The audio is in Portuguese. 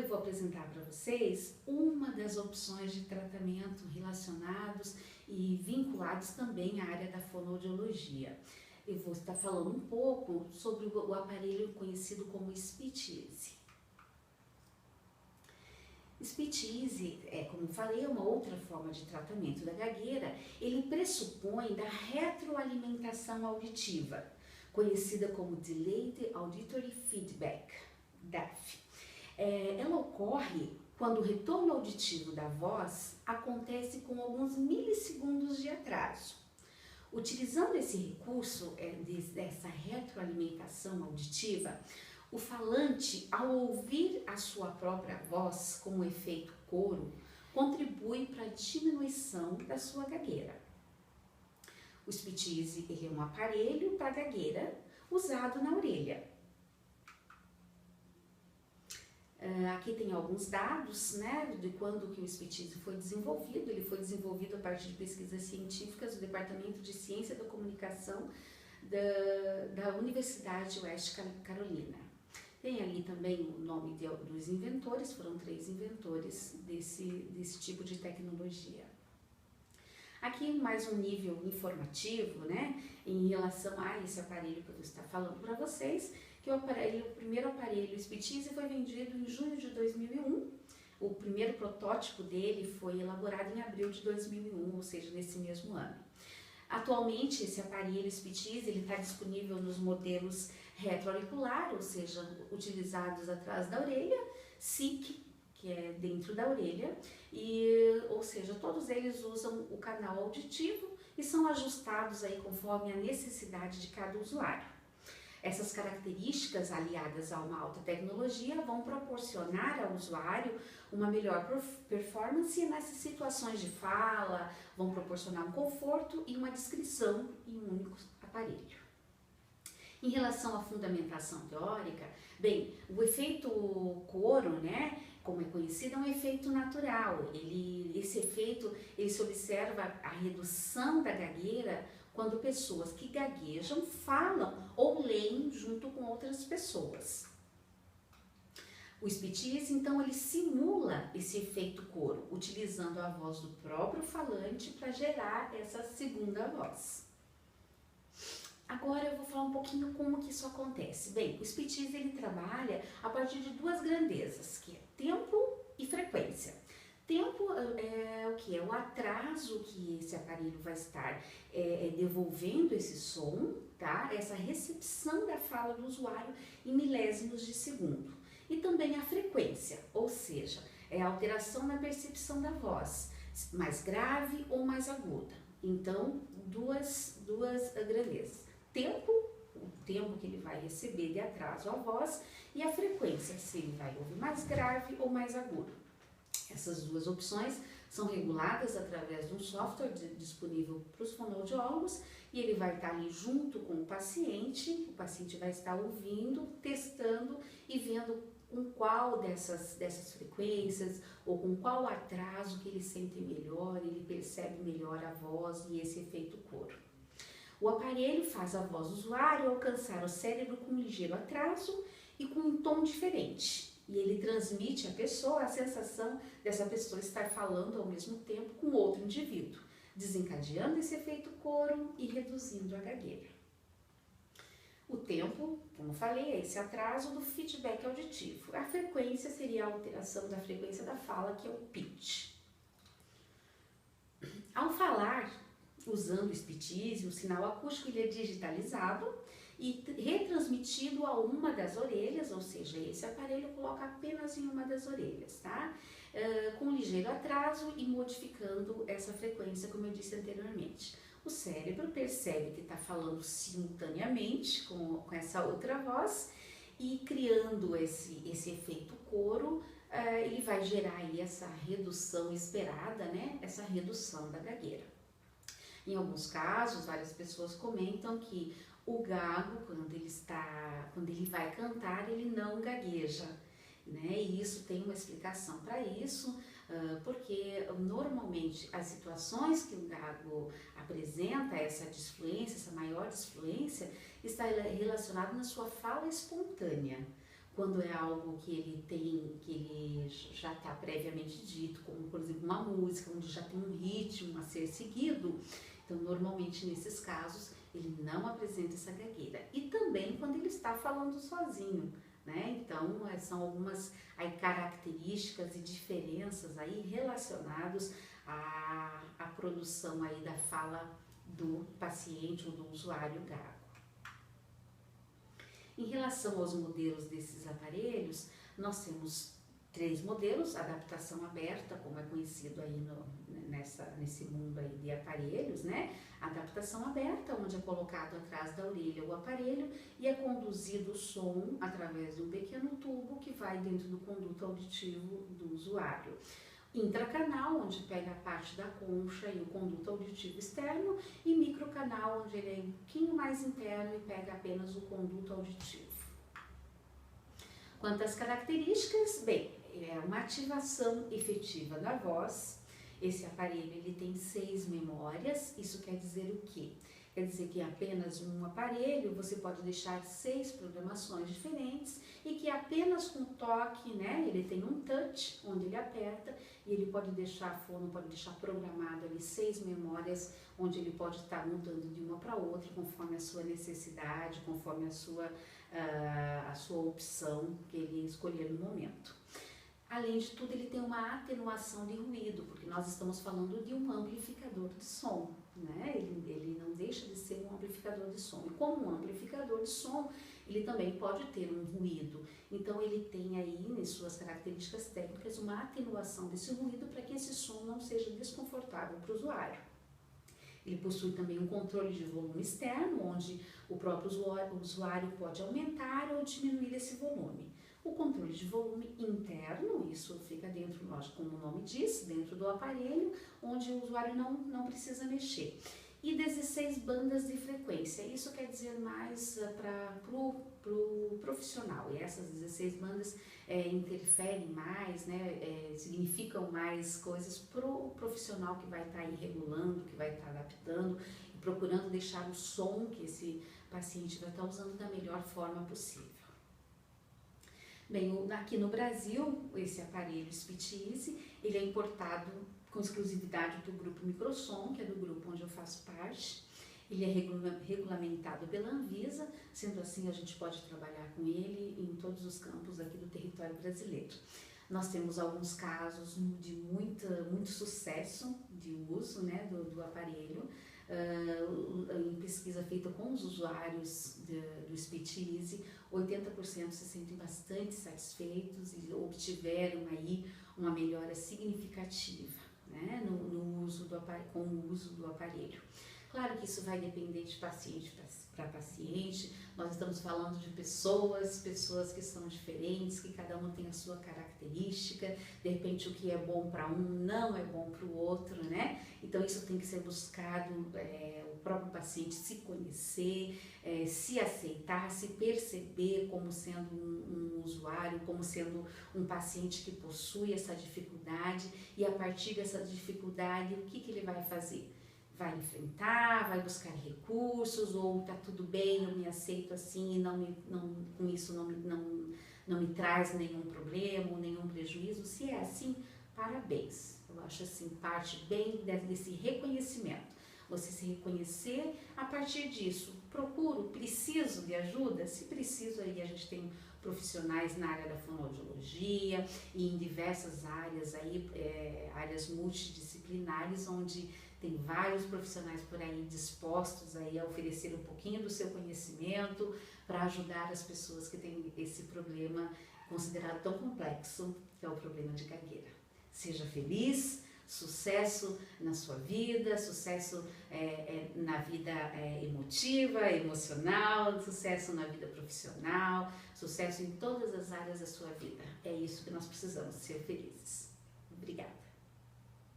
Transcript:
eu vou apresentar para vocês uma das opções de tratamento relacionados e vinculados também à área da fonoaudiologia. Eu vou estar falando um pouco sobre o aparelho conhecido como SpeechEasy. SpeechEasy, como eu falei, é uma outra forma de tratamento da gagueira. Ele pressupõe da retroalimentação auditiva, conhecida como Delayed Auditory Feedback, DAF. Ela ocorre quando o retorno auditivo da voz acontece com alguns milissegundos de atraso. Utilizando esse recurso, dessa retroalimentação auditiva, o falante, ao ouvir a sua própria voz com o efeito coro, contribui para a diminuição da sua gagueira. O SpeechEasy é um aparelho para gagueira usado na orelha. Aqui tem alguns dados, né, de quando que o SpeechEasy foi desenvolvido. Ele foi desenvolvido a partir de pesquisas científicas do Departamento de Ciência da Comunicação da Universidade West Carolina. Tem ali também o nome dos inventores, foram 3 inventores desse tipo de tecnologia. Aqui mais um nível informativo, né, em relação a esse aparelho que eu vou estar falando para vocês, que o primeiro aparelho SpeechEasy foi vendido em junho de 2001. O primeiro protótipo dele foi elaborado em abril de 2001, ou seja, nesse mesmo ano. Atualmente, esse aparelho SpeechEasy está disponível nos modelos retroauricular, ou seja, utilizados atrás da orelha, SIC, que é dentro da orelha, ou seja, todos eles usam o canal auditivo e são ajustados aí conforme a necessidade de cada usuário. Essas características, aliadas a uma alta tecnologia, vão proporcionar ao usuário uma melhor performance nessas situações de fala, vão proporcionar um conforto e uma descrição em um único aparelho. Em relação à fundamentação teórica, bem, o efeito coro, né, como é conhecido, é um efeito natural. Esse efeito, ele se observa a redução da gagueira quando pessoas que gaguejam falam ou leem junto com outras pessoas. O SpeechEasy, então, ele simula esse efeito coro, utilizando a voz do próprio falante para gerar essa segunda voz. Agora eu vou falar um pouquinho como que isso acontece. Bem, o SpeechEasy ele trabalha a partir de 2 grandezas, que é tempo e frequência. Tempo é o que? É o atraso que esse aparelho vai estar devolvendo esse som, tá? Essa recepção da fala do usuário em milésimos de segundo. E também a frequência, ou seja, é a alteração na percepção da voz, mais grave ou mais aguda. Então, duas grandezas. O tempo que ele vai receber de atraso à voz e a frequência, se ele vai ouvir mais grave ou mais agudo. Essas 2 opções são reguladas através de um software disponível para os fonoaudiólogos e ele vai estar ali junto com o paciente vai estar ouvindo, testando e vendo com qual dessas frequências ou com qual atraso que ele sente melhor, ele percebe melhor a voz e esse efeito coro. O aparelho faz a voz do usuário alcançar o cérebro com um ligeiro atraso e com um tom diferente. E ele transmite à pessoa a sensação dessa pessoa estar falando ao mesmo tempo com outro indivíduo, desencadeando esse efeito coro e reduzindo a gagueira. O tempo, como falei, é esse atraso do feedback auditivo. A frequência seria a alteração da frequência da fala, que é o pitch. Ao falar, usando o SpeechEasy, o sinal acústico ele é digitalizado e retransmitido a uma das orelhas, ou seja, esse aparelho coloca apenas em uma das orelhas, tá? Com ligeiro atraso e modificando essa frequência, como eu disse anteriormente. O cérebro percebe que está falando simultaneamente com essa outra voz e criando esse efeito coro, ele vai gerar aí essa redução esperada, né? Essa redução da gagueira. Em alguns casos, várias pessoas comentam que o gago, quando ele vai cantar, ele não gagueja, né? E isso tem uma explicação para isso, porque normalmente as situações que o gago apresenta, essa disfluência, essa maior disfluência, está relacionada na sua fala espontânea. quando é algo que ele já está previamente dito, como por exemplo uma música onde já tem um ritmo a ser seguido, então normalmente nesses casos ele não apresenta essa gagueira. E também quando ele está falando sozinho, né? Então são algumas aí características e diferenças aí relacionados à produção aí da fala do paciente ou do usuário gago. Em relação aos modelos desses aparelhos, nós temos 3 modelos: adaptação aberta, como é conhecido aí nesse mundo aí de aparelhos, né? Adaptação aberta, onde é colocado atrás da orelha o aparelho e é conduzido o som através de um pequeno tubo que vai dentro do conduto auditivo do usuário. Intracanal, onde pega a parte da concha e o conduto auditivo externo, e microcanal, onde ele é um pouquinho mais interno e pega apenas o conduto auditivo. Quanto às características, bem, é uma ativação efetiva da voz. Esse aparelho ele tem 6 memórias. Isso quer dizer o quê? Quer dizer que apenas um aparelho você pode deixar 6 programações diferentes e que apenas com toque, né, ele tem um touch onde ele aperta e ele pode deixar a fono, pode deixar programado ali 6 memórias onde ele pode estar mudando de uma para outra conforme a sua necessidade, conforme a sua opção que ele escolher no momento. Além de tudo, ele tem uma atenuação de ruído, porque nós estamos falando de um amplificador de som, né? Ele não deixa de ser um amplificador de som. E como um amplificador de som, ele também pode ter um ruído. Então, ele tem aí, nas suas características técnicas, uma atenuação desse ruído para que esse som não seja desconfortável para o usuário. Ele possui também um controle de volume externo, onde o próprio usuário pode aumentar ou diminuir esse volume. O controle de volume interno, isso fica dentro, lógico, como o nome diz, dentro do aparelho, onde o usuário não precisa mexer. E 16 bandas de frequência, isso quer dizer mais para o profissional. E essas 16 bandas interferem mais, né, significam mais coisas para o profissional que vai estar aí regulando, que vai estar adaptando e procurando deixar o som que esse paciente vai estar usando da melhor forma possível. Bem, aqui no Brasil, esse aparelho SpeechEasy, ele é importado com exclusividade do grupo Microsom, que é do grupo onde eu faço parte. Ele é regulamentado pela Anvisa, sendo assim a gente pode trabalhar com ele em todos os campos aqui do território brasileiro. Nós temos alguns casos de muito sucesso de uso, né, do aparelho. Em pesquisa feita com os usuários do SpeechEasy, 80% se sentem bastante satisfeitos e obtiveram aí uma melhora significativa, né, com o uso do aparelho. Claro que isso vai depender de paciente para paciente. Nós estamos falando de pessoas que são diferentes, que cada um tem a sua característica. De repente o que é bom para um não é bom para o outro, né? Então isso tem que ser buscado, o próprio paciente se conhecer, se aceitar, se perceber como sendo um usuário, como sendo um paciente que possui essa dificuldade, e a partir dessa dificuldade, o que ele vai fazer? Vai enfrentar, vai buscar recursos, ou tá tudo bem, eu me aceito assim e com isso não me traz nenhum problema, nenhum prejuízo. Se é assim, parabéns. Eu acho assim, parte bem desse reconhecimento. Você se reconhecer, a partir disso, preciso de ajuda? Se preciso, aí a gente tem profissionais na área da fonoaudiologia e em diversas áreas, aí, áreas multidisciplinares, onde tem vários profissionais por aí dispostos aí a oferecer um pouquinho do seu conhecimento para ajudar as pessoas que têm esse problema considerado tão complexo, que é o problema de gagueira. Seja feliz, sucesso na sua vida, sucesso na vida emotiva, emocional, sucesso na vida profissional, sucesso em todas as áreas da sua vida. É isso que nós precisamos, ser felizes. Obrigada.